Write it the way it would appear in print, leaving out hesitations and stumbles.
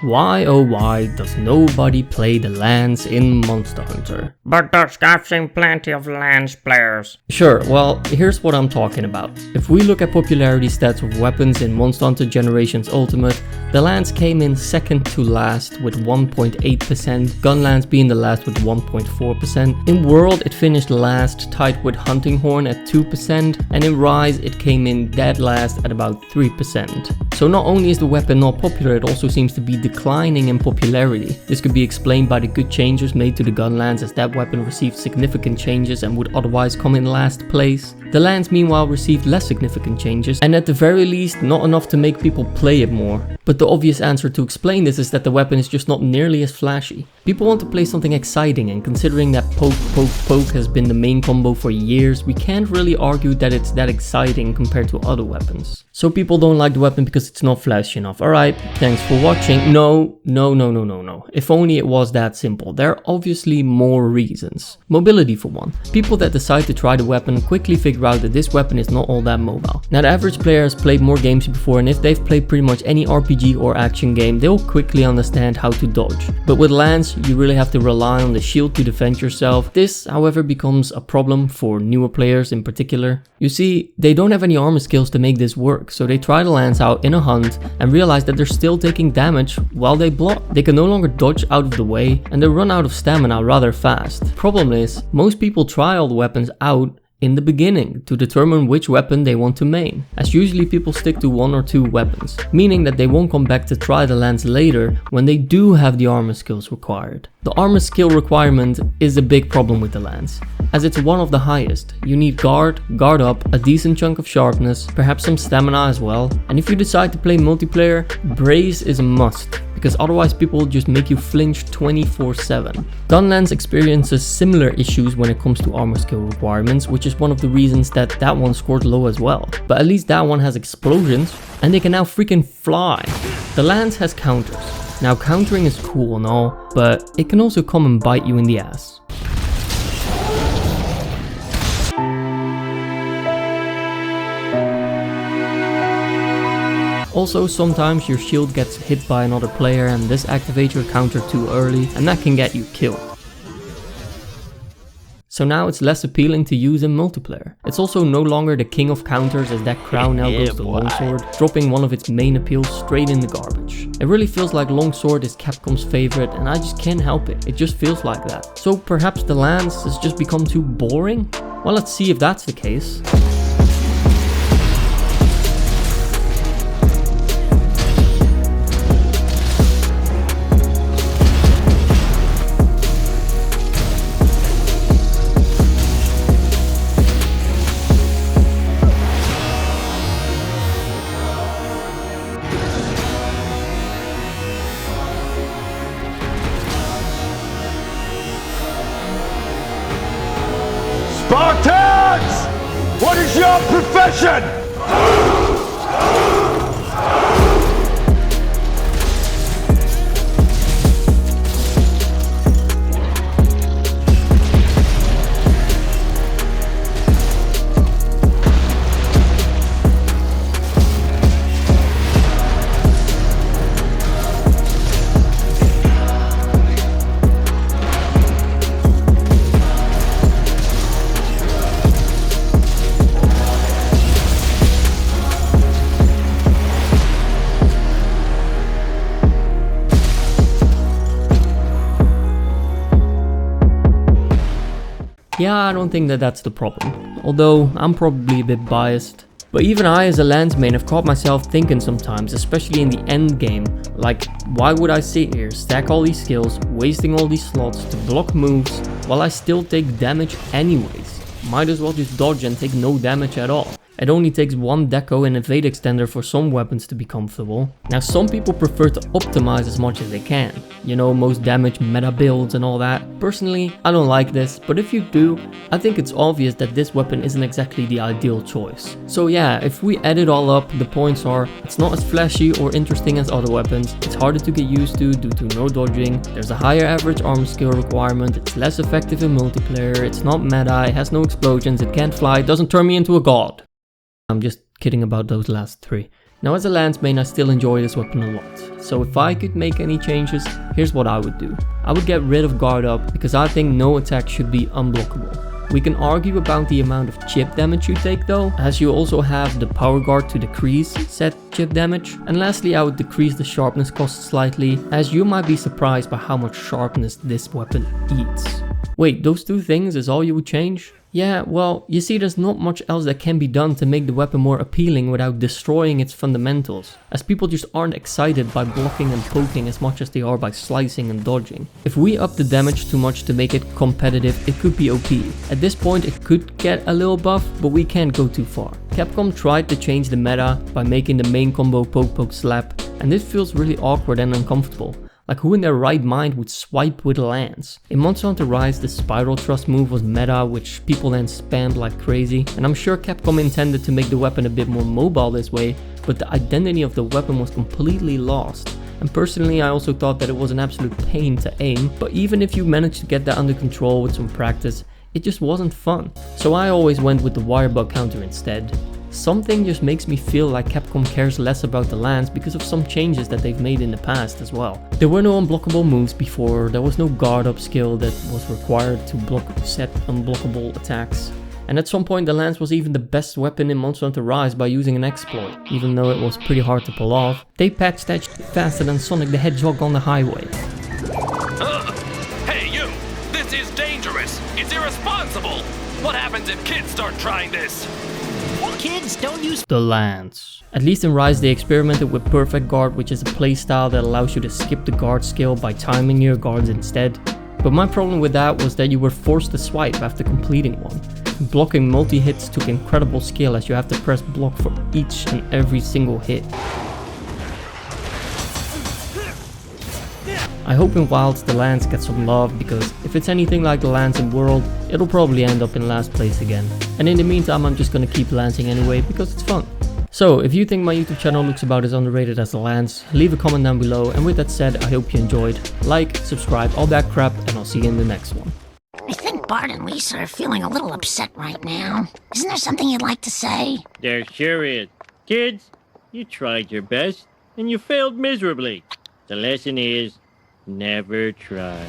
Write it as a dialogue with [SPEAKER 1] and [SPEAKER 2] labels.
[SPEAKER 1] Why oh why does nobody play the Lance in Monster Hunter?
[SPEAKER 2] But Dusk, I've seen plenty of Lance players.
[SPEAKER 1] Sure, well, here's what I'm talking about. If we look at popularity stats of weapons in Monster Hunter Generations Ultimate, the Lance came in second to last with 1.8%, Gun Lance being the last with 1.4%. In World it finished last, tied with Hunting Horn at 2%, and in Rise it came in dead last at about 3%. So not only is the weapon not popular, it also seems to be declining in popularity. This could be explained by the good changes made to the Gun Lance, as that weapon received significant changes and would otherwise come in last place. The Lance meanwhile received less significant changes, and at the very least not enough to make people play it more. But the obvious answer to explain this is that the weapon is just not nearly as flashy. People want to play something exciting, and considering that poke poke poke has been the main combo for years, we can't really argue that it's that exciting compared to other weapons. So people don't like the weapon because it's not flashy enough. Alright, thanks for watching. No. If only it was that simple. There are obviously more reasons. Mobility for one. People that decide to try the weapon quickly figure out that this weapon is not all that mobile. Now the average player has played more games before, and if they've played pretty much any RPG or action game, they'll quickly understand how to dodge. But with Lance, you really have to rely on the shield to defend yourself. This, however, becomes a problem for newer players in particular. You see, they don't have any armor skills to make this work, so they try the Lance out in a hunt and realize that they're still taking damage while they block. They can no longer dodge out of the way, and they run out of stamina rather fast. Problem is, most people try all the weapons out in the beginning to determine which weapon they want to main, as usually people stick to one or two weapons, meaning that they won't come back to try the Lance later when they do have the armor skills required. The armor skill requirement is a big problem with the Lance, as it's one of the highest. You need guard up, a decent chunk of sharpness, perhaps some stamina as well, and if you decide to play multiplayer, brace is a must, because otherwise people will just make you flinch 24/7. Gun Lance experiences similar issues when it comes to armor skill requirements, which is one of the reasons that one scored low as well. But at least that one has explosions, and they can now freaking fly. The Lance has counters. Now countering is cool and all, but it can also come and bite you in the ass. Also, sometimes your shield gets hit by another player and this activates your counter too early, and that can get you killed. So now it's less appealing to use in multiplayer. It's also no longer the king of counters, as that crown now goes to Longsword, dropping one of its main appeals straight in the garbage. It really feels like Longsword is Capcom's favorite, and I just can't help it. It just feels like that. So perhaps the Lance has just become too boring? Well, let's see if that's the case.
[SPEAKER 3] Spartans! What is your profession?
[SPEAKER 1] Yeah, I don't think that's the problem, although I'm probably a bit biased. But even I as a Lance main have caught myself thinking sometimes, especially in the end game, like, why would I sit here, stack all these skills, wasting all these slots to block moves, while I still take damage anyways? Might as well just dodge and take no damage at all. It only takes one deco and evade extender for some weapons to be comfortable. Now some people prefer to optimize as much as they can. You know, most damage meta builds and all that. Personally, I don't like this, but if you do, I think it's obvious that this weapon isn't exactly the ideal choice. So yeah, if we add it all up, the points are, it's not as flashy or interesting as other weapons, it's harder to get used to due to no dodging, there's a higher average armor skill requirement, it's less effective in multiplayer, it's not meta, it has no explosions, it can't fly, it doesn't turn me into a god. I'm just kidding about those last three. Now as a lance main I still enjoy this weapon a lot, so if I could make any changes, here's what I would do. I would get rid of guard up because I think no attack should be unblockable. We can argue about the amount of chip damage you take though, as you also have the power guard to decrease said chip damage. And lastly I would decrease the sharpness cost slightly, as you might be surprised by how much sharpness this weapon eats. Wait, those two things is all you would change? Yeah, well, you see there's not much else that can be done to make the weapon more appealing without destroying its fundamentals, as people just aren't excited by blocking and poking as much as they are by slicing and dodging. If we up the damage too much to make it competitive, it could be OP. At this point it could get a little buff, but we can't go too far. Capcom tried to change the meta by making the main combo poke poke slap, and this feels really awkward and uncomfortable. Like who in their right mind would swipe with a lance? In Monster Hunter Rise the spiral thrust move was meta, which people then spammed like crazy, and I'm sure Capcom intended to make the weapon a bit more mobile this way, but the identity of the weapon was completely lost. And personally I also thought that it was an absolute pain to aim, but even if you managed to get that under control with some practice, it just wasn't fun. So I always went with the wire bug counter instead. Something just makes me feel like Capcom cares less about the lance because of some changes that they've made in the past as well. There were no unblockable moves before, there was no guard up skill that was required to block set unblockable attacks. And at some point the lance was even the best weapon in Monster Hunter Rise by using an exploit, even though it was pretty hard to pull off. They patched that shit faster than Sonic the Hedgehog on the highway.
[SPEAKER 4] Hey you! This is dangerous! It's irresponsible! What happens if kids start trying this?
[SPEAKER 5] Kids, don't use
[SPEAKER 1] the lance. At least in Rise they experimented with Perfect Guard, which is a playstyle that allows you to skip the guard skill by timing your guards instead. But my problem with that was that you were forced to swipe after completing one. Blocking multi-hits took incredible skill, as you have to press block for each and every single hit. I hope in Wilds the lance gets some love, because if it's anything like the lance in World, it'll probably end up in last place again. And in the meantime I'm just gonna keep lancing anyway because it's fun. So if you think my YouTube channel looks about as underrated as the lance, leave a comment down below, and with that said I hope you enjoyed. Like, subscribe, all that crap, and I'll see you in the next one.
[SPEAKER 5] I think Bart and Lisa are feeling a little upset right now. Isn't there something you'd like to say?
[SPEAKER 6] There sure is. Kids, you tried your best, and you failed miserably. The lesson is, never try.